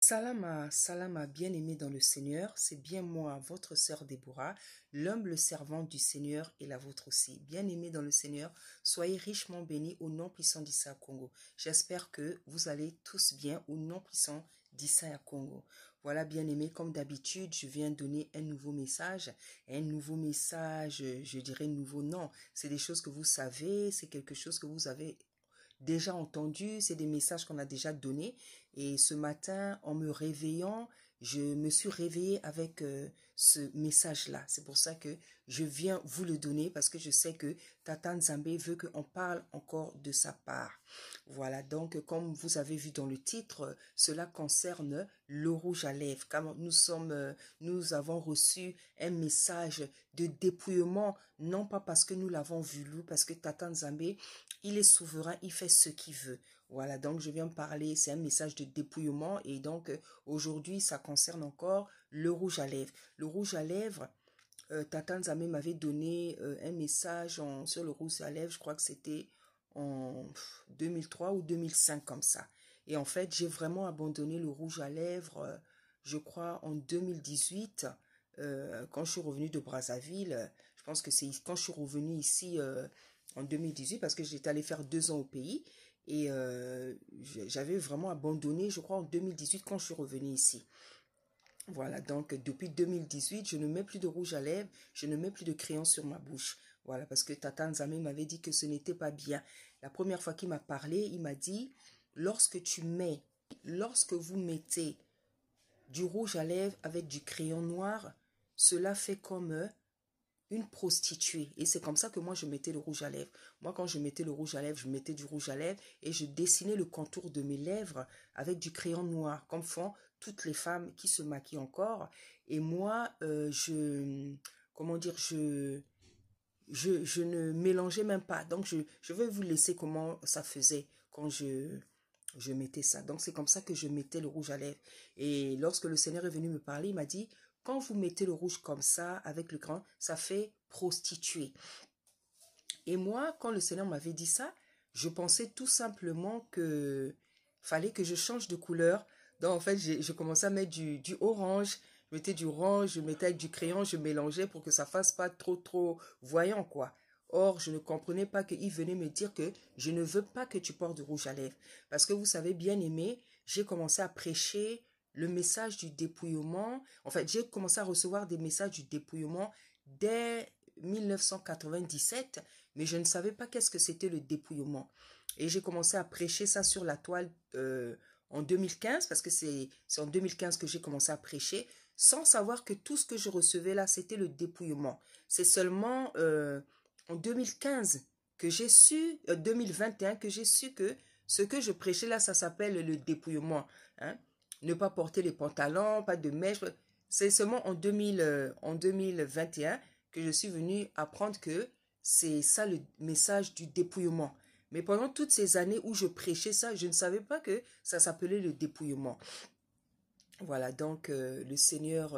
Salama, Salama, bien-aimé dans le Seigneur, c'est bien moi, votre sœur Déborah, l'humble servante du Seigneur et la vôtre aussi. Bien-aimé dans le Seigneur, soyez richement bénis au nom puissant d'Issa Congo. J'espère que vous allez tous bien au nom puissant d'Issa Congo. Voilà, bien-aimé, comme d'habitude, je viens donner un nouveau message, je dirais nouveau, non, c'est des choses que vous savez, c'est quelque chose que vous avez déjà entendu, c'est des messages qu'on a déjà donnés. Et ce matin, en me réveillant, je me suis réveillée avec ce message-là. C'est pour ça que je viens vous le donner parce que je sais que Tata Nzambe veut qu'on parle encore de sa part. Voilà, donc comme vous avez vu dans le titre, cela concerne le rouge à lèvres. Comme nous avons reçu un message de dépouillement, non pas parce que nous l'avons voulu, parce que Tata Nzambe, il est souverain, il fait ce qu'il veut. Voilà, donc je viens parler, c'est un message de dépouillement et donc aujourd'hui, ça concerne encore le rouge à lèvres. Le rouge à lèvres, Tata Nzambe m'avait donné un message sur le rouge à lèvres, je crois que c'était en 2003 ou 2005 comme ça. Et en fait, j'ai vraiment abandonné le rouge à lèvres, je crois en 2018, quand je suis revenue de Brazzaville. Je pense que c'est quand je suis revenue ici en 2018 parce que j'étais allée faire 2 ans au pays. Et j'avais vraiment abandonné, je crois, en 2018 quand je suis revenue ici. Voilà, donc depuis 2018, je ne mets plus de rouge à lèvres, je ne mets plus de crayon sur ma bouche. Voilà, parce que Tata Nzambe m'avait dit que ce n'était pas bien. La première fois qu'il m'a parlé, il m'a dit, lorsque vous mettez du rouge à lèvres avec du crayon noir, cela fait comme une prostituée. Et c'est comme ça que moi, je mettais le rouge à lèvres. Moi, quand je mettais le rouge à lèvres, je mettais du rouge à lèvres et je dessinais le contour de mes lèvres avec du crayon noir, comme font toutes les femmes qui se maquillent encore. Et moi, comment dire, je ne mélangeais même pas. Donc, je vais vous laisser comment ça faisait quand je mettais ça. Donc, c'est comme ça que je mettais le rouge à lèvres. Et lorsque le Seigneur est venu me parler, il m'a dit, quand vous mettez le rouge comme ça, avec le crayon, ça fait prostituée. Et moi, quand le Seigneur m'avait dit ça, je pensais tout simplement que fallait que je change de couleur. Donc, en fait, je commençais à mettre du orange. Je mettais du orange, je mettais avec du crayon, je mélangeais pour que ça fasse pas trop voyant, quoi. Or, je ne comprenais pas qu'il venait me dire que je ne veux pas que tu portes du rouge à lèvres. Parce que vous savez, bien aimé, j'ai commencé à prêcher le message du dépouillement. En fait, j'ai commencé à recevoir des messages du dépouillement dès 1997, mais je ne savais pas qu'est-ce que c'était le dépouillement. Et j'ai commencé à prêcher ça sur la toile en 2015, parce que c'est en 2015 que j'ai commencé à prêcher, sans savoir que tout ce que je recevais là, c'était le dépouillement. C'est seulement en 2015 que j'ai su, 2021, que j'ai su que ce que je prêchais là, ça s'appelle le dépouillement. Hein? Ne pas porter les pantalons, pas de mèches. C'est seulement en 2021 que je suis venue apprendre que c'est ça le message du dépouillement. Mais pendant toutes ces années où je prêchais ça, je ne savais pas que ça s'appelait le dépouillement. Voilà, donc le Seigneur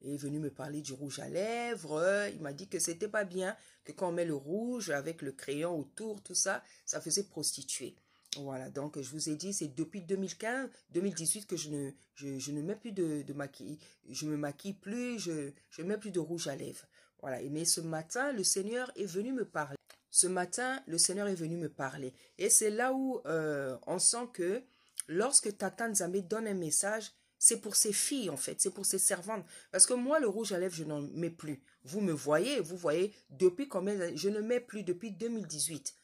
est venu me parler du rouge à lèvres. Il m'a dit que c'était pas bien, que quand on met le rouge avec le crayon autour, tout ça, ça faisait prostituée. Voilà, donc je vous ai dit, c'est depuis 2015, 2018 que je ne mets plus de maquillage, je me maquille plus, je ne mets plus de rouge à lèvres. Voilà, mais ce matin, le Seigneur est venu me parler. Ce matin, le Seigneur est venu me parler. Et c'est là où on sent que lorsque Tata Nzambe donne un message, c'est pour ses filles en fait, c'est pour ses servantes. Parce que moi, le rouge à lèvres, je n'en mets plus. Vous me voyez, vous voyez, depuis combien d'années, je ne mets plus depuis 2018.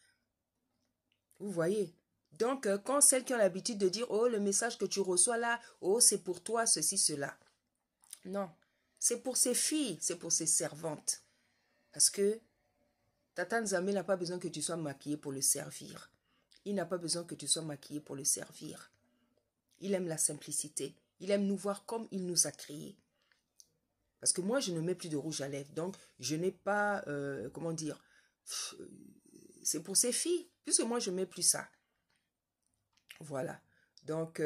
Vous voyez. Donc, quand celles qui ont l'habitude de dire, oh, le message que tu reçois là, oh, c'est pour toi, ceci, cela. Non, c'est pour ses filles, c'est pour ses servantes. Parce que Tata Nzambe n'a pas besoin que tu sois maquillée pour le servir. Il n'a pas besoin que tu sois maquillée pour le servir. Il aime la simplicité. Il aime nous voir comme il nous a créés. Parce que moi, je ne mets plus de rouge à lèvres. Donc, je n'ai pas, comment dire, c'est pour ses filles. Puisque moi, je ne mets plus ça. Voilà. Donc,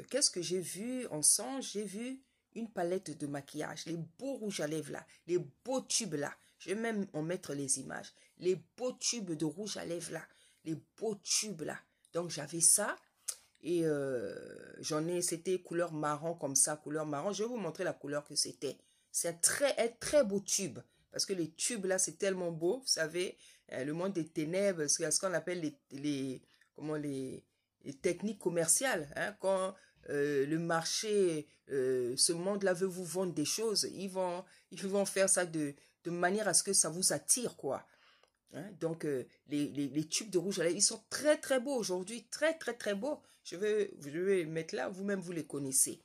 qu'est-ce que j'ai vu en songe? J'ai vu une palette de maquillage. Les beaux rouges à lèvres là. Les beaux tubes là. Je vais même en mettre les images. Les beaux tubes de rouge à lèvres là. Les beaux tubes là. Donc, j'avais ça. Et j'en ai, c'était couleur marron comme ça, couleur marron. Je vais vous montrer la couleur que c'était. C'est un très beau tube. Parce que les tubes là, c'est tellement beau. Vous savez, le monde des ténèbres, c'est ce qu'on appelle comment les techniques commerciales. Hein, quand le marché, ce monde-là veut vous vendre des choses, ils vont faire ça de manière à ce que ça vous attire, quoi. Hein, donc, les tubes de rouge à lèvres, ils sont très beaux aujourd'hui, très beaux. Je vais mettre là, vous-même, vous les connaissez.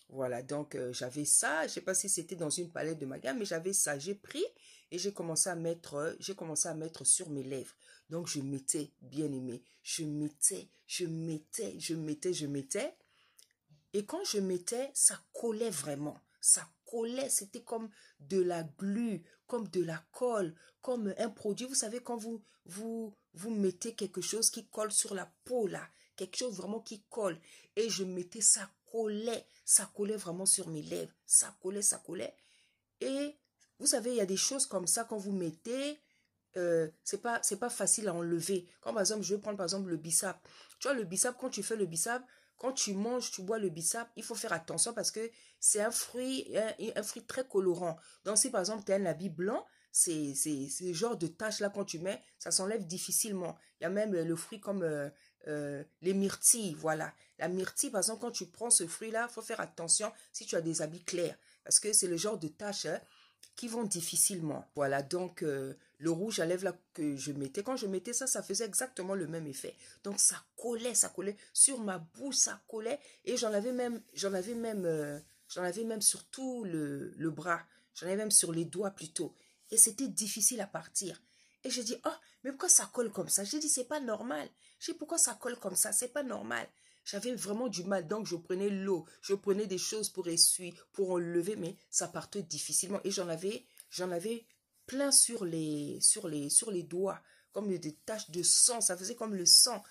Voilà, donc j'avais ça, je ne sais pas si c'était dans une palette de ma gamme, mais j'avais ça, j'ai pris et j'ai commencé à mettre sur mes lèvres. Donc, je mettais, bien aimé, je mettais. Et quand je mettais, ça collait vraiment. Ça collait, c'était comme de la glu, comme de la colle, comme un produit. Vous savez, quand vous mettez quelque chose qui colle sur la peau, là, quelque chose vraiment qui colle. Et je mettais, ça collait vraiment sur mes lèvres. Ça collait. Et vous savez, il y a des choses comme ça, quand vous mettez, c'est pas facile à enlever. Comme par exemple, je vais prendre par exemple le bissap. Tu vois, le bissap, quand tu fais le bissap, quand tu manges, tu bois le bissap, il faut faire attention parce que c'est un fruit très colorant. Donc, si par exemple, tu as un habit blanc, c'est le genre de tache là, quand tu mets, ça s'enlève difficilement. Il y a même le fruit comme les myrtilles, voilà. La myrtille, par exemple, quand tu prends ce fruit-là, il faut faire attention si tu as des habits clairs. Parce que c'est le genre de tache qui vont difficilement. Voilà, donc le rouge à lèvres là que je mettais, quand je mettais ça, ça faisait exactement le même effet. Donc ça collait sur ma bouche, ça collait et j'en avais même sur tout le bras, j'en avais même sur les doigts plutôt. Et c'était difficile à partir. Et j'ai dit, oh, mais pourquoi ça colle comme ça? J'ai dit, c'est pas normal. J'ai dit, pourquoi ça colle comme ça? C'est pas normal. J'avais vraiment du mal, donc je prenais l'eau, je prenais des choses pour essuyer, pour enlever, mais ça partait difficilement. Et j'en avais plein sur les doigts, comme des taches de sang, ça faisait comme le sang,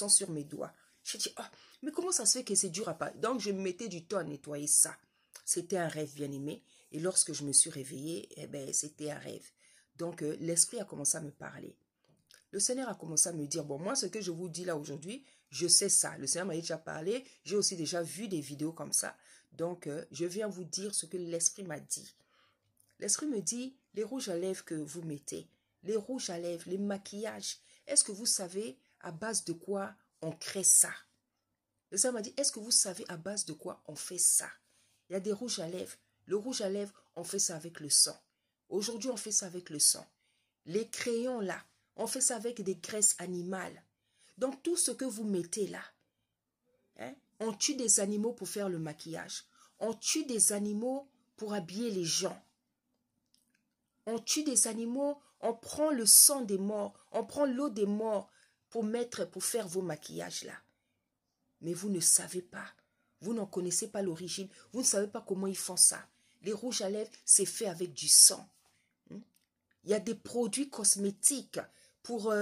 sur mes doigts. J'ai dit, ah, mais comment ça se fait que c'est dur à partir? Donc je mettais du temps à nettoyer ça. C'était un rêve bien aimé, et lorsque je me suis réveillée, eh ben, c'était un rêve. Donc l'esprit a commencé à me parler. Le Seigneur a commencé à me dire, bon, moi, ce que je vous dis là aujourd'hui, je sais ça. Le Seigneur m'a déjà parlé. J'ai aussi déjà vu des vidéos comme ça. Donc, je viens vous dire ce que l'Esprit m'a dit. L'Esprit me dit, les rouges à lèvres que vous mettez, les rouges à lèvres, les maquillages, est-ce que vous savez à base de quoi on crée ça? Le Seigneur m'a dit, est-ce que vous savez à base de quoi on fait ça? Il y a des rouges à lèvres. Le rouge à lèvres, on fait ça avec le sang. Aujourd'hui, on fait ça avec le sang. Les crayons là, on fait ça avec des graisses animales. Donc tout ce que vous mettez là, hein, on tue des animaux pour faire le maquillage. On tue des animaux pour habiller les gens. On tue des animaux, on prend le sang des morts, on prend l'eau des morts pour faire vos maquillages là. Mais vous ne savez pas. Vous n'en connaissez pas l'origine. Vous ne savez pas comment ils font ça. Les rouges à lèvres, c'est fait avec du sang. Il y a des produits cosmétiques pour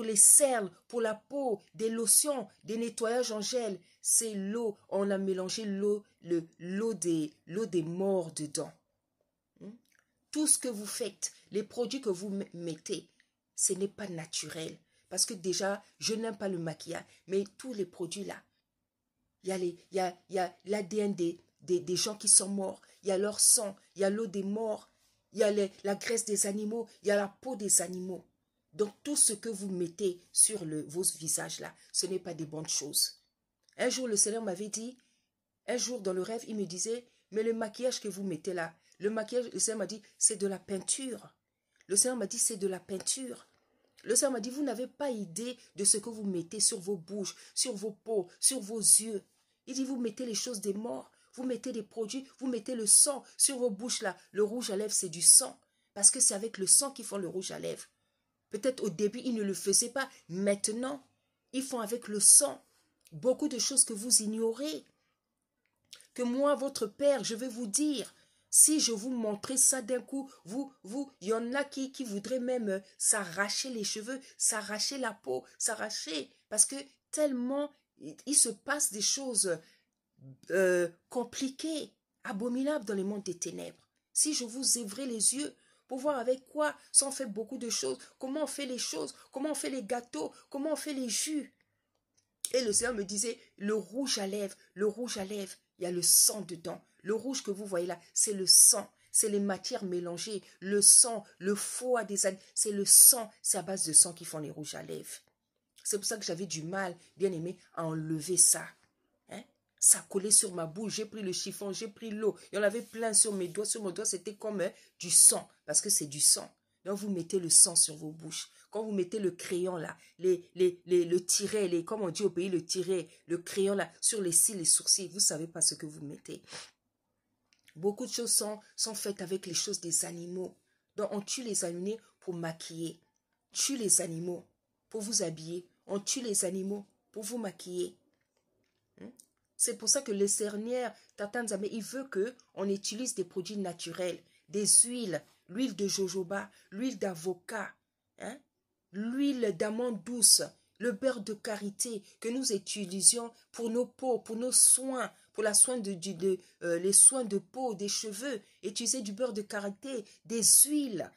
les cernes, pour la peau, des lotions, des nettoyages en gel. C'est l'eau. On a mélangé l'eau des morts dedans. Tout ce que vous faites, les produits que vous mettez, ce n'est pas naturel. Parce que déjà, je n'aime pas le maquillage. Mais tous les produits là, il y a l'ADN des gens qui sont morts. Il y a leur sang, il y a l'eau des morts. Il y a la graisse des animaux, il y a la peau des animaux. Donc tout ce que vous mettez sur vos visages là, ce n'est pas des bonnes choses. Un jour, le Seigneur m'avait dit, un jour dans le rêve, il me disait, mais le maquillage que vous mettez là, le maquillage, le Seigneur m'a dit, c'est de la peinture. Le Seigneur m'a dit, c'est de la peinture. Le Seigneur m'a dit, vous n'avez pas idée de ce que vous mettez sur vos bouches, sur vos peaux, sur vos yeux. Il dit, vous mettez les choses des morts. Vous mettez des produits, vous mettez le sang sur vos bouches là. Le rouge à lèvres, c'est du sang. Parce que c'est avec le sang qu'ils font le rouge à lèvres. Peut-être au début, ils ne le faisaient pas. Maintenant, ils font avec le sang. Beaucoup de choses que vous ignorez. Que moi, votre père, je vais vous dire. Si je vous montrais ça d'un coup, il y en a qui voudraient même s'arracher les cheveux, s'arracher la peau, s'arracher. Parce que tellement il se passe des choses compliqué, abominable dans le monde des ténèbres. Si je vous ouvrais les yeux pour voir avec quoi ça on fait beaucoup de choses, comment on fait les choses, comment on fait les gâteaux, comment on fait les jus. Et le Seigneur me disait, le rouge à lèvres, il y a le sang dedans. Le rouge que vous voyez là, c'est le sang. C'est les matières mélangées. Le sang, le foie des animaux, c'est le sang. C'est à base de sang qui font les rouges à lèvres. C'est pour ça que j'avais du mal, bien aimé, à enlever ça. Hein? Ça collait sur ma bouche. J'ai pris le chiffon, j'ai pris l'eau. Il y en avait plein sur mes doigts. Sur mon doigt, c'était comme du sang. Parce que c'est du sang. Donc, vous mettez le sang sur vos bouches. Quand vous mettez le crayon là, le tiret, comme on dit au pays, le tiret, le crayon là, sur les cils, les sourcils, vous ne savez pas ce que vous mettez. Beaucoup de choses sont faites avec les choses des animaux. Donc, on tue les animaux pour maquiller. Tue les animaux pour vous habiller. On tue les animaux pour vous maquiller. C'est pour ça que le cernière, Tata Nzambe, il veut qu'on utilise des produits naturels, des huiles, l'huile de jojoba, l'huile d'avocat, hein? L'huile d'amande douce, le beurre de karité que nous utilisions pour nos peaux, pour nos soins, pour les soins de peau, des cheveux. Utiliser du beurre de karité, des huiles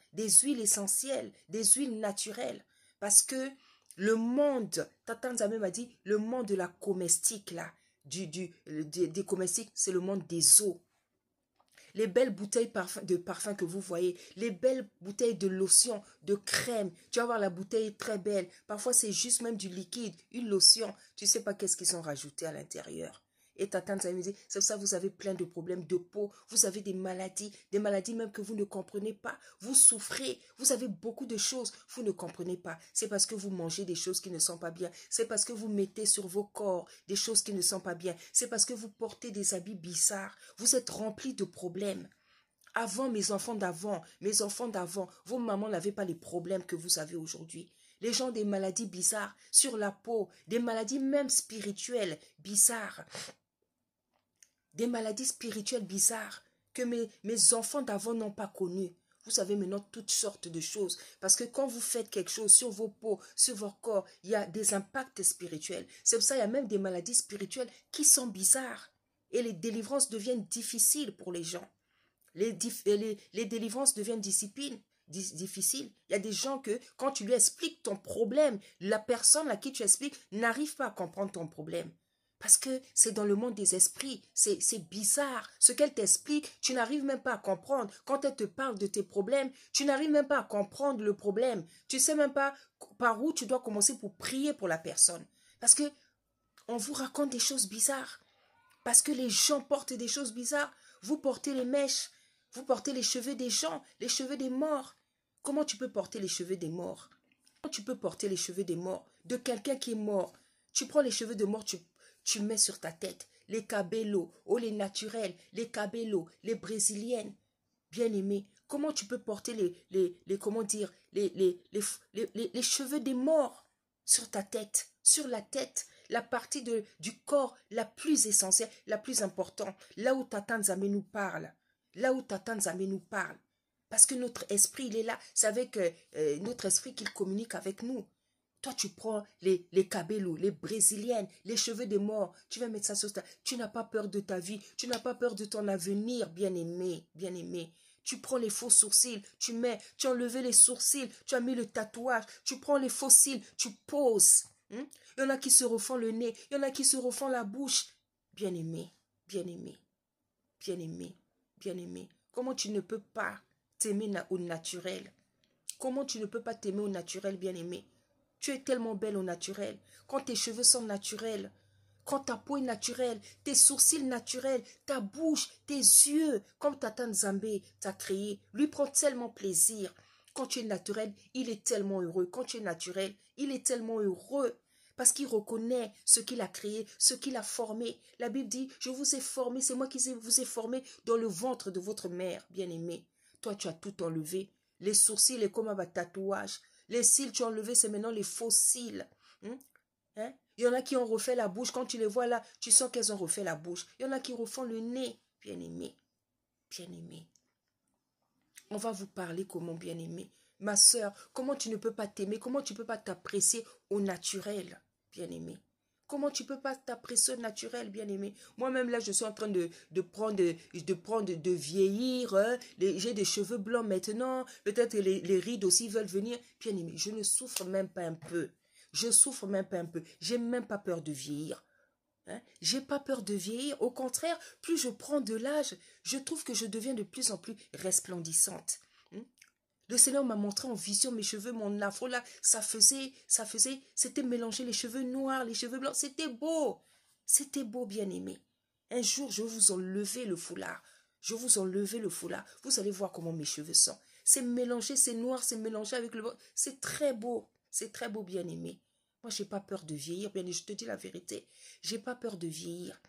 essentielles, des huiles naturelles. Parce que le monde, Tata Nzambe m'a dit, le monde de la comestique là, des comestiques, c'est le monde des eaux. Les belles bouteilles de parfum que vous voyez, les belles bouteilles de lotion, de crème, tu vas voir la bouteille très belle. Parfois, c'est juste même du liquide, une lotion. Tu ne sais pas qu'est-ce qu'ils ont rajouté à l'intérieur. Et ta tante me dit, c'est pour ça que vous avez plein de problèmes de peau, vous avez des maladies même que vous ne comprenez pas. Vous souffrez, vous avez beaucoup de choses, vous ne comprenez pas. C'est parce que vous mangez des choses qui ne sont pas bien. C'est parce que vous mettez sur vos corps des choses qui ne sont pas bien. C'est parce que vous portez des habits bizarres. Vous êtes remplis de problèmes. Avant, mes enfants d'avant, vos mamans n'avaient pas les problèmes que vous avez aujourd'hui. Les gens ont des maladies bizarres sur la peau, des maladies même spirituelles bizarres. Des maladies spirituelles bizarres que mes enfants d'avant n'ont pas connues. Vous savez maintenant toutes sortes de choses. Parce que quand vous faites quelque chose sur vos peaux, sur vos corps, il y a des impacts spirituels. C'est pour ça qu'il y a même des maladies spirituelles qui sont bizarres. Et les délivrances deviennent difficiles pour les gens. Les délivrances deviennent difficiles. Il y a des gens que, quand tu lui expliques ton problème, la personne à qui tu expliques n'arrive pas à comprendre ton problème. Parce que c'est dans le monde des esprits, c'est bizarre. Ce qu'elle t'explique, tu n'arrives même pas à comprendre. Quand elle te parle de tes problèmes, tu n'arrives même pas à comprendre le problème. Tu ne sais même pas par où tu dois commencer pour prier pour la personne. Parce que on vous raconte des choses bizarres. Parce que les gens portent des choses bizarres. Vous portez les mèches, vous portez les cheveux des gens, les cheveux des morts. Comment tu peux porter les cheveux des morts? Comment tu peux porter les cheveux des morts? De quelqu'un qui est mort. Tu prends les cheveux de mort, tu mets sur ta tête. Les cabellos, oh les naturels, les cabellos, les brésiliennes. Bien aimés, comment tu peux porter les cheveux des morts sur ta tête, sur la tête, la partie du corps la plus essentielle, la plus importante, là où Tata Nzambe nous parle, parce que notre esprit, il est là, c'est avec notre esprit qu'il communique avec nous. Toi, tu prends les cabellos, les brésiliennes, les cheveux des morts, tu vas mettre ça sur ta... Tu n'as pas peur de ta vie, tu n'as pas peur de ton avenir, bien-aimé, bien-aimé. Tu prends les faux sourcils, tu as enlevé les sourcils, tu as mis le tatouage, tu prends les faux cils, tu poses. Il y en a qui se refont le nez, il y en a qui se refont la bouche. Bien-aimé, bien-aimé, bien-aimé, bien-aimé. Comment tu ne peux pas t'aimer au naturel? Comment tu ne peux pas t'aimer au naturel, bien-aimé? Tu es tellement belle au naturel. Quand tes cheveux sont naturels, quand ta peau est naturelle, tes sourcils naturels, ta bouche, tes yeux, comme Tata Nzambe t'a créé, lui prend tellement plaisir. Quand tu es naturel, il est tellement heureux. Quand tu es naturel, il est tellement heureux. Parce qu'il reconnaît ce qu'il a créé, ce qu'il a formé. La Bible dit, je vous ai formé, c'est moi qui vous ai formé dans le ventre de votre mère, bien-aimée. Toi, tu as tout enlevé. Les sourcils, les comme un tatouage. Les cils, tu as enlevé, c'est maintenant les faux cils. Il y en a qui ont refait la bouche. Quand tu les vois là, tu sens qu'elles ont refait la bouche. Il y en a qui refont le nez. Bien-aimé, bien-aimé. On va vous parler comment, bien-aimé. Ma sœur, comment tu ne peux pas t'aimer? Comment tu ne peux pas t'apprécier au naturel, bien-aimé? Comment tu ne peux pas t'apprécier au naturel, bien-aimé? Moi-même, là, je suis en train de vieillir. J'ai des cheveux blancs maintenant. Peut-être que les rides aussi veulent venir. Bien-aimé, je ne souffre même pas un peu. Je souffre même pas un peu. J'ai même pas peur de vieillir. Hein? J'ai pas peur de vieillir. Au contraire, plus je prends de l'âge, je trouve que je deviens de plus en plus resplendissante. Le Seigneur m'a montré en vision mes cheveux, mon afro là, c'était mélanger les cheveux noirs, les cheveux blancs. C'était beau. C'était beau, bien-aimé. Un jour, je vais vous enlever le foulard. Je vais vous enlever le foulard. Vous allez voir comment mes cheveux sont. C'est mélangé, c'est noir, c'est mélangé avec le... C'est très beau. C'est très beau, bien-aimé. Moi, j'ai pas peur de vieillir. Bien, je te dis la vérité. J'ai pas peur de vieillir.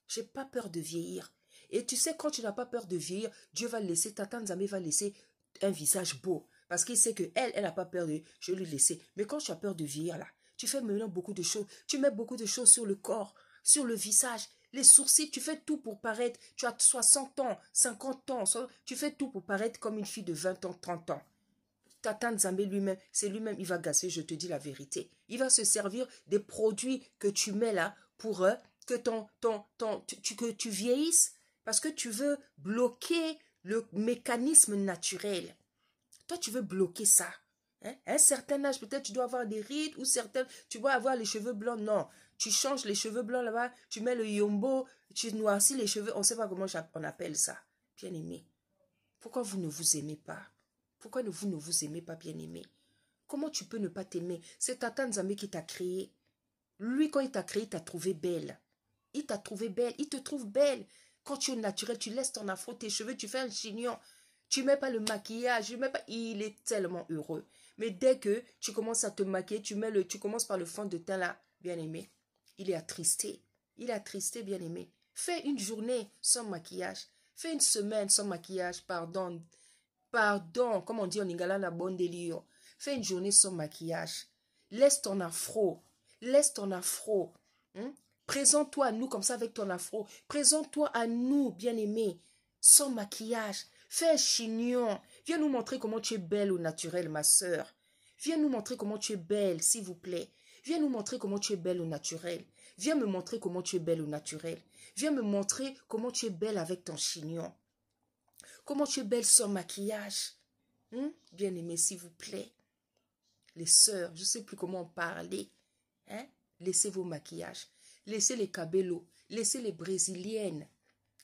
J'ai pas peur de vieillir. Et tu sais, quand tu n'as pas peur de vieillir, Dieu va laisser, Tata Nzambe va laisser un visage beau. Parce qu'il sait que elle n'a pas peur de... Je vais lui laisser. Mais quand tu as peur de vieillir, là, tu fais maintenant beaucoup de choses. Tu mets beaucoup de choses sur le corps, sur le visage. Les sourcils, tu fais tout pour paraître. Tu as 60 ans, 50 ans. Tu fais tout pour paraître comme une fille de 20 ans, 30 ans. Tata Nzambe lui-même, c'est lui-même, il va gasser, je te dis la vérité. Il va se servir des produits que tu mets là pour que tu vieillisses parce que tu veux bloquer le mécanisme naturel. Toi, tu veux bloquer ça. Hein? À un certain âge, peut-être tu dois avoir des rides ou certaines, tu dois avoir les cheveux blancs. Non, tu changes les cheveux blancs là-bas, tu mets le yombo, tu noircis les cheveux. On ne sait pas comment on appelle ça. Bien aimé. Pourquoi vous ne vous aimez pas? Pourquoi vous ne vous aimez pas, bien-aimé? Comment tu peux ne pas t'aimer? C'est Tata Nzambe qui t'a créé. Lui, quand il t'a créé, il t'a trouvé belle. Il t'a trouvé belle. Il te trouve belle. Quand tu es naturel, tu laisses ton afro, tes cheveux, tu fais un chignon. Tu ne mets pas le maquillage. Il est tellement heureux. Mais dès que tu commences à te maquiller, tu commences par le fond de teint là, bien-aimé. Il est attristé. Il est attristé, bien-aimé. Fais une journée sans maquillage. Fais une semaine sans maquillage, pardon. Pardon, comme on dit en lingala na bon délire. Fais une journée sans maquillage. Laisse ton afro. Laisse ton afro. Présente-toi à nous comme ça avec ton afro. Présente-toi à nous, bien-aimé, sans maquillage. Fais un chignon. Viens nous montrer comment tu es belle au naturel, ma sœur. Viens nous montrer comment tu es belle, s'il vous plaît. Viens nous montrer comment tu es belle au naturel. Viens me montrer comment tu es belle au naturel. Viens me montrer comment tu es belle avec ton chignon. Comment tu es belle sans maquillage. Bien-aimé, s'il vous plaît. Les sœurs, je ne sais plus comment en parler. Laissez vos maquillages. Laissez les cabellos. Laissez les brésiliennes.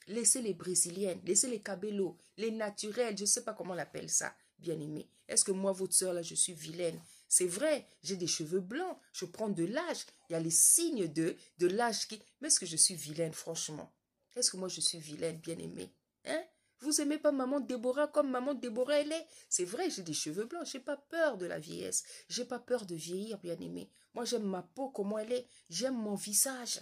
Laissez les brésiliennes. Laissez les cabellos. Les naturels. Je ne sais pas comment on appelle ça. Bien-aimé. Est-ce que moi, votre sœur, là, je suis vilaine? C'est vrai, j'ai des cheveux blancs. Je prends de l'âge. Il y a les signes de l'âge qui... Mais est-ce que je suis vilaine, franchement? Est-ce que moi, je suis vilaine, bien-aimée? Vous aimez pas maman Déborah comme maman Déborah elle est? C'est vrai, j'ai des cheveux blancs, j'ai pas peur de la vieillesse. J'ai pas peur de vieillir, bien-aimé. Moi, j'aime ma peau, comment elle est. J'aime mon visage.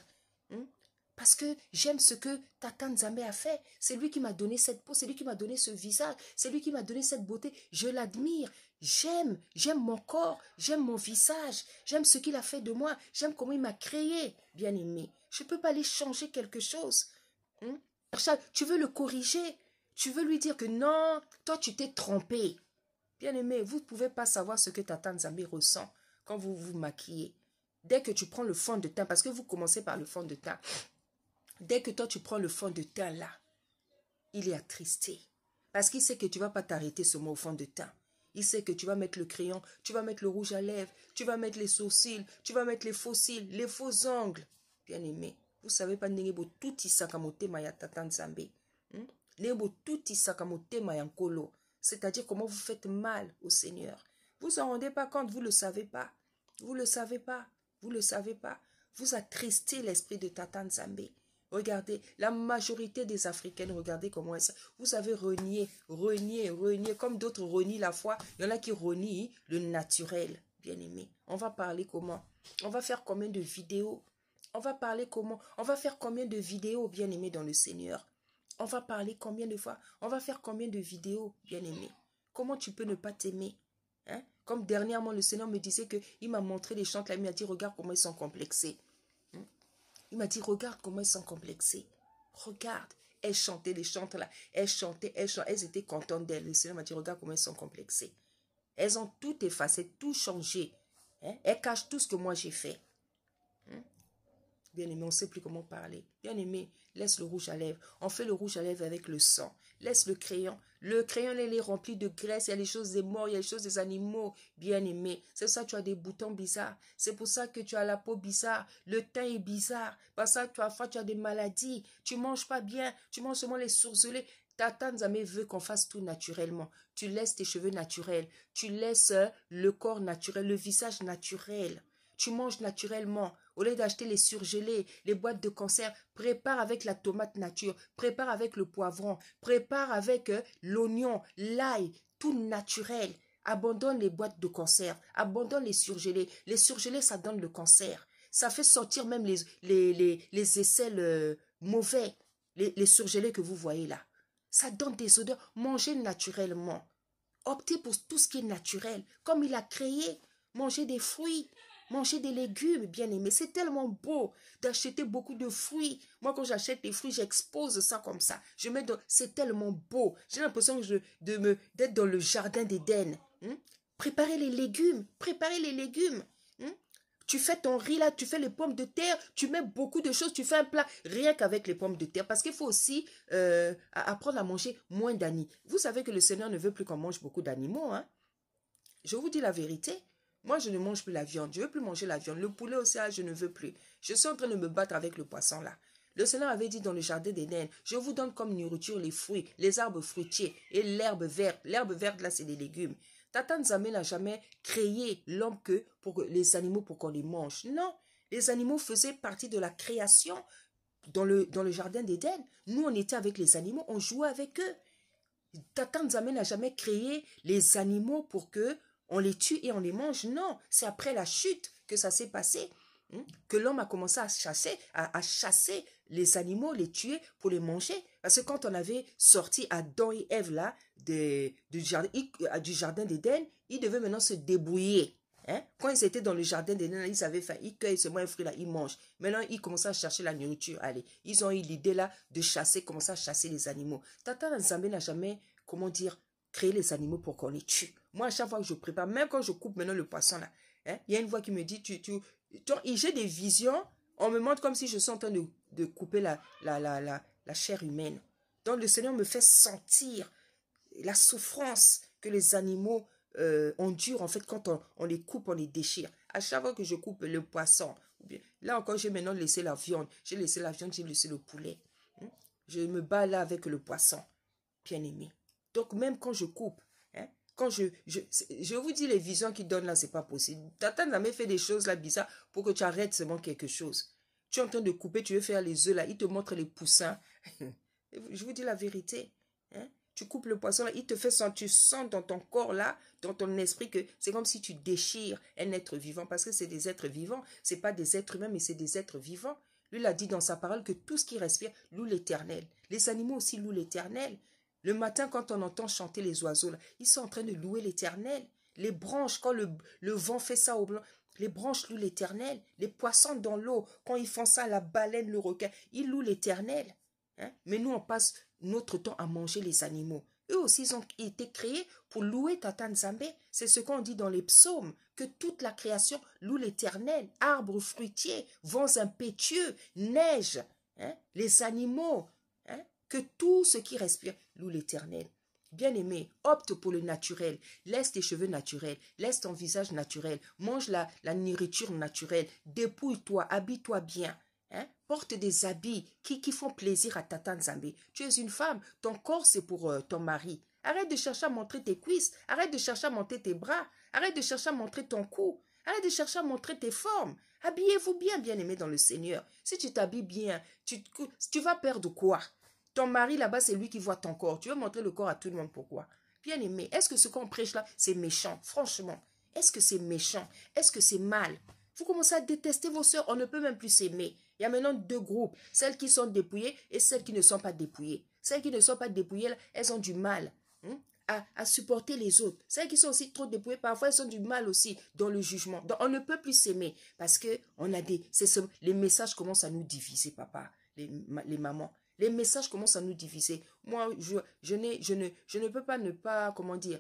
Parce que j'aime ce que Tata Nzambe a fait. C'est lui qui m'a donné cette peau, c'est lui qui m'a donné ce visage, c'est lui qui m'a donné cette beauté. Je l'admire. J'aime mon corps, j'aime mon visage, j'aime ce qu'il a fait de moi, j'aime comment il m'a créé, bien-aimé. Je ne peux pas aller changer quelque chose. Tu veux le corriger? Tu veux lui dire que non, toi tu t'es trompé. Bien-aimé, vous ne pouvez pas savoir ce que Tata Nzambe ressent quand vous vous maquillez. Dès que tu prends le fond de teint, parce que vous commencez par le fond de teint, dès que toi tu prends le fond de teint là, il est attristé. Parce qu'il sait que tu ne vas pas t'arrêter seulement au fond de teint. Il sait que tu vas mettre le crayon, tu vas mettre le rouge à lèvres, tu vas mettre les sourcils, tu vas mettre les faux cils, les faux ongles. Bien-aimé, vous savez pas Nenebo tout isakamote maya Tata Nzambe. Nenebo tout isakamote maya nkolo. C'est-à-dire comment vous faites mal au Seigneur. Vous en rendez pas compte, vous le savez pas. Vous le savez pas. Vous le savez pas. Vous attristez l'esprit de Tata Nzambe. Regardez, la majorité des Africaines, regardez comment elles sont. Vous avez renié, comme d'autres renient la foi. Il y en a qui renient le naturel, bien-aimé. On va parler comment? On va faire combien de vidéos? On va parler comment? On va faire combien de vidéos, bien-aimé, dans le Seigneur? On va parler combien de fois? On va faire combien de vidéos, bien-aimé? Comment tu peux ne pas t'aimer? Comme dernièrement, le Seigneur me disait qu'il m'a montré les chants là, il m'a dit, regarde comment ils sont complexés. Il m'a dit, regarde comment ils sont complexés. Regarde. Elles chantaient les chants là. Elles chantaient. Elles étaient contentes d'elles. Le Seigneur m'a dit, regarde comment elles sont complexées. Elles ont tout effacé, tout changé. Elles cachent tout ce que moi j'ai fait. Bien-aimé, on ne sait plus comment parler. Bien-aimé, laisse le rouge à lèvres. On fait le rouge à lèvres avec le sang. Laisse le crayon. Le crayon, il est rempli de graisse. Il y a les choses des morts, il y a les choses des animaux bien aimés. C'est pour ça que tu as des boutons bizarres. C'est pour ça que tu as la peau bizarre. Le teint est bizarre. Parce que parfois, tu as des maladies. Tu ne manges pas bien. Tu manges seulement les sourcelets. Tata Nzambe veut qu'on fasse tout naturellement. Tu laisses tes cheveux naturels. Tu laisses le corps naturel, le visage naturel. Tu manges naturellement. Au lieu d'acheter les surgelés, les boîtes de conserve, prépare avec la tomate nature, prépare avec le poivron, prépare avec l'oignon, l'ail, tout naturel. Abandonne les boîtes de conserve, abandonne les surgelés. Les surgelés, ça donne le cancer. Ça fait sortir même les aisselles mauvais, les surgelés que vous voyez là. Ça donne des odeurs. Mangez naturellement. Optez pour tout ce qui est naturel, comme il a créé. Mangez des fruits. Manger des légumes, bien aimé, c'est tellement beau d'acheter beaucoup de fruits. Moi, quand j'achète des fruits, j'expose ça comme ça. C'est tellement beau. J'ai l'impression d'être dans le jardin d'Éden. Préparez les légumes, préparez les légumes. Tu fais ton riz là, tu fais les pommes de terre, tu mets beaucoup de choses, tu fais un plat rien qu'avec les pommes de terre. Parce qu'il faut aussi apprendre à manger moins d'animaux. Vous savez que le Seigneur ne veut plus qu'on mange beaucoup d'animaux. Hein? Je vous dis la vérité. Moi, je ne mange plus la viande. Je ne veux plus manger la viande. Le poulet aussi, je ne veux plus. Je suis en train de me battre avec le poisson là. Le Seigneur avait dit dans le jardin d'Éden, je vous donne comme nourriture les fruits, les arbres fruitiers et l'herbe verte. L'herbe verte là, c'est des légumes. Tata Nzambe n'a jamais créé l'homme que pour les animaux pour qu'on les mange. Non, les animaux faisaient partie de la création dans le jardin d'Éden. Nous, on était avec les animaux, on jouait avec eux. Tata Nzambe n'a jamais créé les animaux pour que on les tue et on les mange. Non, c'est après la chute que ça s'est passé. Que l'homme a commencé à chasser les animaux, les tuer pour les manger. Parce que quand on avait sorti Adam et Ève là, du jardin d'Éden, ils devaient maintenant se débrouiller. Quand ils étaient dans le jardin d'Éden, ils avaient faim, ils cueillent seulement un fruit là, ils mangent. Maintenant, ils commencent à chercher la nourriture. Allez, ils ont eu l'idée là de chasser, commencer à chasser les animaux. Tata Nzambe n'a jamais, comment dire, créé les animaux pour qu'on les tue. Moi, à chaque fois que je prépare, même quand je coupe maintenant le poisson là, il y a une voix qui me dit, j'ai des visions, on me montre comme si je suis en train de couper la chair humaine. Donc le Seigneur me fait sentir la souffrance que les animaux endurent en fait quand on les coupe, on les déchire. À chaque fois que je coupe le poisson, là encore j'ai maintenant laissé la viande, j'ai laissé le poulet. Je me bats là avec le poisson, bien aimé. Donc même quand je coupe, quand je vous dis les visions qu'il donne là, c'est pas possible. Tata Nzambe fait des choses là bizarres pour que tu arrêtes seulement quelque chose. Tu es en train de couper, tu veux faire les œufs là, il te montre les poussins. Je vous dis la vérité. Tu coupes le poisson là, il te fait sentir, tu sens dans ton corps là, dans ton esprit que c'est comme si tu déchires un être vivant. Parce que c'est des êtres vivants, c'est pas des êtres humains, mais c'est des êtres vivants. Lui, il a dit dans sa parole que tout ce qui respire loue l'Éternel. Les animaux aussi louent l'Éternel. Le matin, quand on entend chanter les oiseaux, là, ils sont en train de louer l'Éternel. Les branches, quand le vent fait ça au blanc, les branches louent l'Éternel. Les poissons dans l'eau, quand ils font ça, la baleine, le requin, ils louent l'Éternel. Mais nous, on passe notre temps à manger les animaux. Eux aussi, ils ont été créés pour louer Tata Nzambe. C'est ce qu'on dit dans les psaumes, que toute la création loue l'Éternel. Arbres fruitiers, vents impétueux, neige, les animaux, que tout ce qui respire loue l'Éternel. Bien-aimé, opte pour le naturel. Laisse tes cheveux naturels, laisse ton visage naturel, mange la nourriture naturelle, dépouille-toi, habille-toi bien. Porte des habits qui font plaisir à Tata Nzambe. Tu es une femme, ton corps c'est pour ton mari. Arrête de chercher à montrer tes cuisses, arrête de chercher à montrer tes bras, arrête de chercher à montrer ton cou, arrête de chercher à montrer tes formes. Habillez-vous bien, bien-aimé dans le Seigneur. Si tu t'habilles bien, tu vas perdre quoi? Ton mari là-bas, c'est lui qui voit ton corps. Tu veux montrer le corps à tout le monde, pourquoi? Bien aimé, est-ce que ce qu'on prêche là, c'est méchant? Franchement, est-ce que c'est méchant? Est-ce que c'est mal? Vous commencez à détester vos sœurs, on ne peut même plus s'aimer. Il y a maintenant deux groupes, celles qui sont dépouillées et celles qui ne sont pas dépouillées. Celles qui ne sont pas dépouillées, elles ont du mal à supporter les autres. Celles qui sont aussi trop dépouillées, parfois elles ont du mal aussi dans le jugement. Donc on ne peut plus s'aimer parce que les messages commencent à nous diviser, papa, les mamans. Les messages commencent à nous diviser. Moi, je ne peux pas ne pas, comment dire,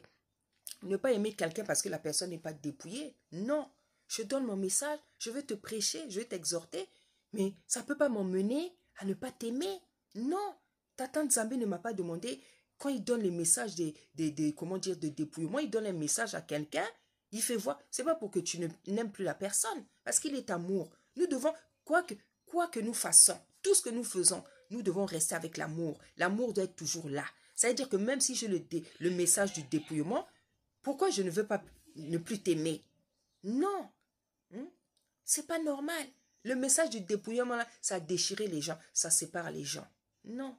ne pas aimer quelqu'un parce que la personne n'est pas dépouillée. Non, je donne mon message, je veux te prêcher, je veux t'exhorter, mais ça ne peut pas m'emmener à ne pas t'aimer. Non, Tata Nzambe ne m'a pas demandé, quand il donne les messages comment dire, de dépouillement, il donne un message à quelqu'un, il fait voir, c'est pas pour que tu n'aimes plus la personne, parce qu'il est amour. Nous devons, quoi que nous fassions, tout ce que nous faisons, nous devons rester avec l'amour. L'amour doit être toujours là. Ça veut dire que même si j'ai le message du dépouillement, pourquoi je ne veux pas ne plus t'aimer? Non. C'est pas normal. Le message du dépouillement, là, ça a déchiré les gens, ça sépare les gens. Non.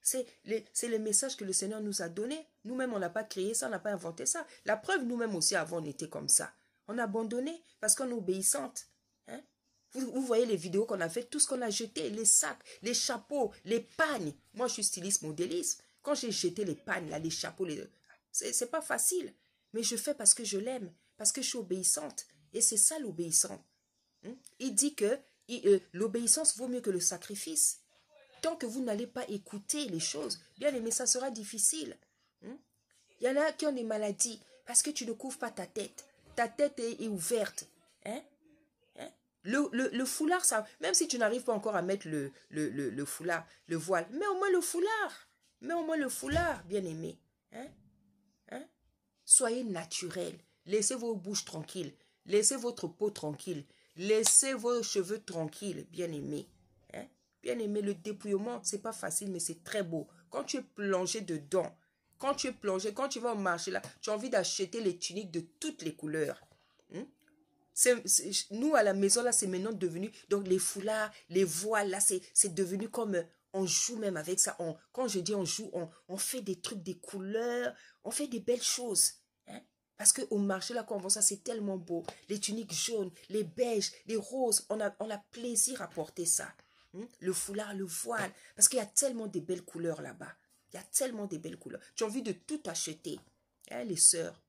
C'est le message que le Seigneur nous a donné. Nous-mêmes, on n'a pas créé ça, on n'a pas inventé ça. La preuve, nous-mêmes aussi, avant, on était comme ça. On a abandonné parce qu'on est obéissante. Hein? Vous voyez les vidéos qu'on a faites, tout ce qu'on a jeté, les sacs, les chapeaux, les pagnes. Moi, je suis styliste modéliste. Quand j'ai jeté les pagnes, là, les chapeaux, c'est pas facile. Mais je fais parce que je l'aime, parce que je suis obéissante. Et c'est ça l'obéissance. Il dit que l'obéissance vaut mieux que le sacrifice. Tant que vous n'allez pas écouter les choses, bien aimé, ça sera difficile. Il y en a qui ont des maladies parce que tu ne couvres pas ta tête. Ta tête est ouverte. Le foulard, ça, même si tu n'arrives pas encore à mettre le foulard, le voile, mets au moins le foulard. Mets au moins le foulard, bien aimé. Soyez naturel. Laissez vos bouches tranquilles. Laissez votre peau tranquille. Laissez vos cheveux tranquilles, bien aimé. Bien aimé, le dépouillement, c'est pas facile, mais c'est très beau. Quand tu es plongé dedans, quand tu es plongé, quand tu vas au marché là, tu as envie d'acheter les tuniques de toutes les couleurs. Nous, à la maison, là, c'est maintenant devenu, donc les foulards, les voiles, là, c'est devenu comme, on joue même avec ça. Quand je dis on joue, on fait des trucs, des couleurs, on fait des belles choses. Parce qu'au marché, là, quand on voit ça, c'est tellement beau. Les tuniques jaunes, les beiges, les roses, on a plaisir à porter ça. Le foulard, le voile, parce qu'il y a tellement de belles couleurs là-bas. Il y a tellement de belles couleurs. Tu as envie de tout acheter. Les sœurs,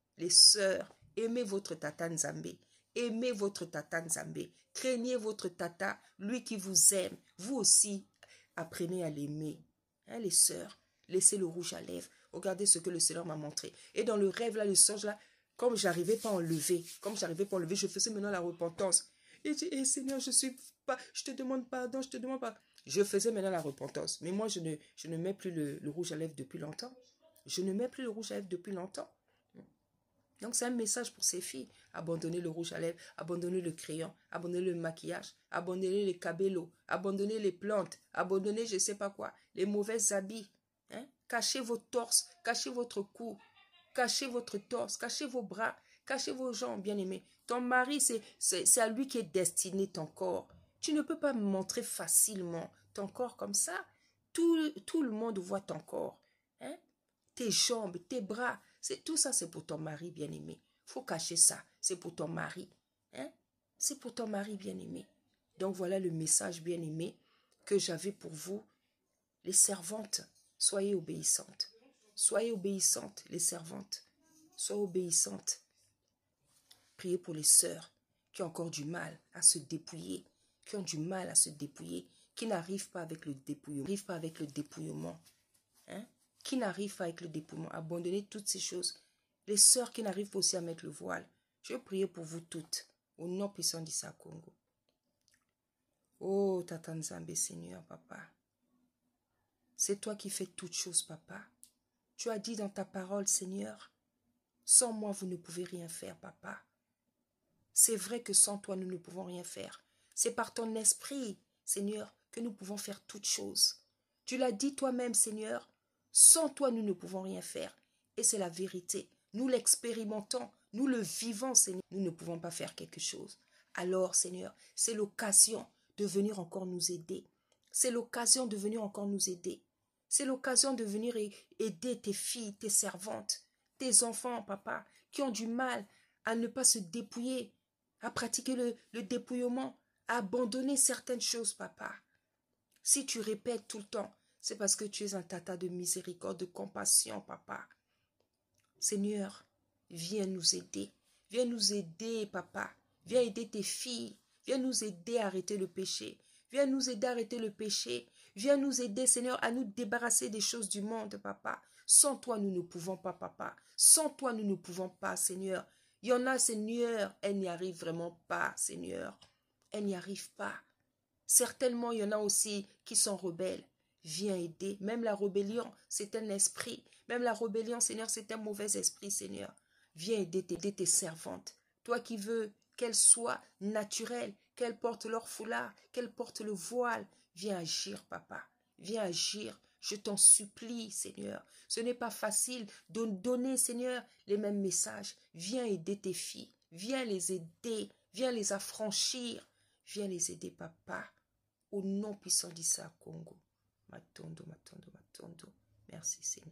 aimez votre tata Nzambe. Aimez votre tata Nzambe. Craignez votre tata, lui qui vous aime. Vous aussi, apprenez à l'aimer. Les sœurs, laissez le rouge à lèvres. Regardez ce que le Seigneur m'a montré. Et dans le rêve, là, le songe, là, comme j'arrivais pas à enlever, je faisais maintenant la repentance. Et je dis, Seigneur, je te demande pardon, je te demande pas. Je faisais maintenant la repentance. Mais moi, je ne mets plus le rouge à lèvres depuis longtemps. Je ne mets plus le rouge à lèvres depuis longtemps. Donc, c'est un message pour ces filles. Abandonnez le rouge à lèvres, abandonnez le crayon, abandonnez le maquillage, abandonnez les cabellos, abandonnez les plantes, abandonnez je ne sais pas quoi, les mauvais habits. Cachez vos torses, cachez votre cou, cachez votre torse, cachez vos bras, cachez vos jambes, bien-aimés. Ton mari, c'est à lui qui est destiné ton corps. Tu ne peux pas montrer facilement ton corps comme ça. Tout le monde voit ton corps. Tes jambes, tes bras, tout ça, c'est pour ton mari, bien-aimé. Faut cacher ça. C'est pour ton mari. C'est pour ton mari, bien-aimé. Donc, voilà le message, bien-aimé, que j'avais pour vous. Les servantes, soyez obéissantes. Soyez obéissantes, les servantes. Soyez obéissantes. Priez pour les sœurs qui ont encore du mal à se dépouiller, qui ont du mal à se dépouiller, qui n'arrivent pas avec le dépouillement, qui n'arrivent pas avec le dépouillement. Abandonnez toutes ces choses. Les sœurs qui n'arrivent pas aussi à mettre le voile. Je vais prier pour vous toutes, au nom puissant d'Issa Congo. Oh, Tata Nzambe, Seigneur, Papa. C'est toi qui fais toutes choses, Papa. Tu as dit dans ta parole, Seigneur, sans moi, vous ne pouvez rien faire, Papa. C'est vrai que sans toi, nous ne pouvons rien faire. C'est par ton esprit, Seigneur, que nous pouvons faire toutes choses. Tu l'as dit toi-même, Seigneur, sans toi, nous ne pouvons rien faire. Et c'est la vérité. Nous l'expérimentons, nous le vivons, Seigneur. Nous ne pouvons pas faire quelque chose. Alors, Seigneur, c'est l'occasion de venir encore nous aider. C'est l'occasion de venir encore nous aider. C'est l'occasion de venir aider tes filles, tes servantes, tes enfants, Papa, qui ont du mal à ne pas se dépouiller, à pratiquer le dépouillement, à abandonner certaines choses, Papa. Si tu répètes tout le temps, c'est parce que tu es un tata de miséricorde, de compassion, Papa. Seigneur, viens nous aider. Viens nous aider, Papa. Viens aider tes filles. Viens nous aider à arrêter le péché. Viens nous aider à arrêter le péché. Viens nous aider, Seigneur, à nous débarrasser des choses du monde, Papa. Sans toi, nous ne pouvons pas, Papa. Sans toi, nous ne pouvons pas, Seigneur. Il y en a, Seigneur, elles n'y arrivent vraiment pas, Seigneur. Elles n'y arrivent pas. Certainement, il y en a aussi qui sont rebelles. viens aider. Même la rébellion, c'est un esprit. Même la rébellion, Seigneur, c'est un mauvais esprit, Seigneur. Viens aider tes servantes. Toi qui veux qu'elles soient naturelles, qu'elles portent leur foulard, qu'elles portent le voile. Viens agir, papa. Viens agir. Je t'en supplie, Seigneur. Ce n'est pas facile de donner, Seigneur, les mêmes messages. Viens aider tes filles. Viens les aider. Viens les affranchir. Viens les aider, papa. Au nom puissant d'Issa Congo. Matondo, matondo, matondo. Merci, Seigneur.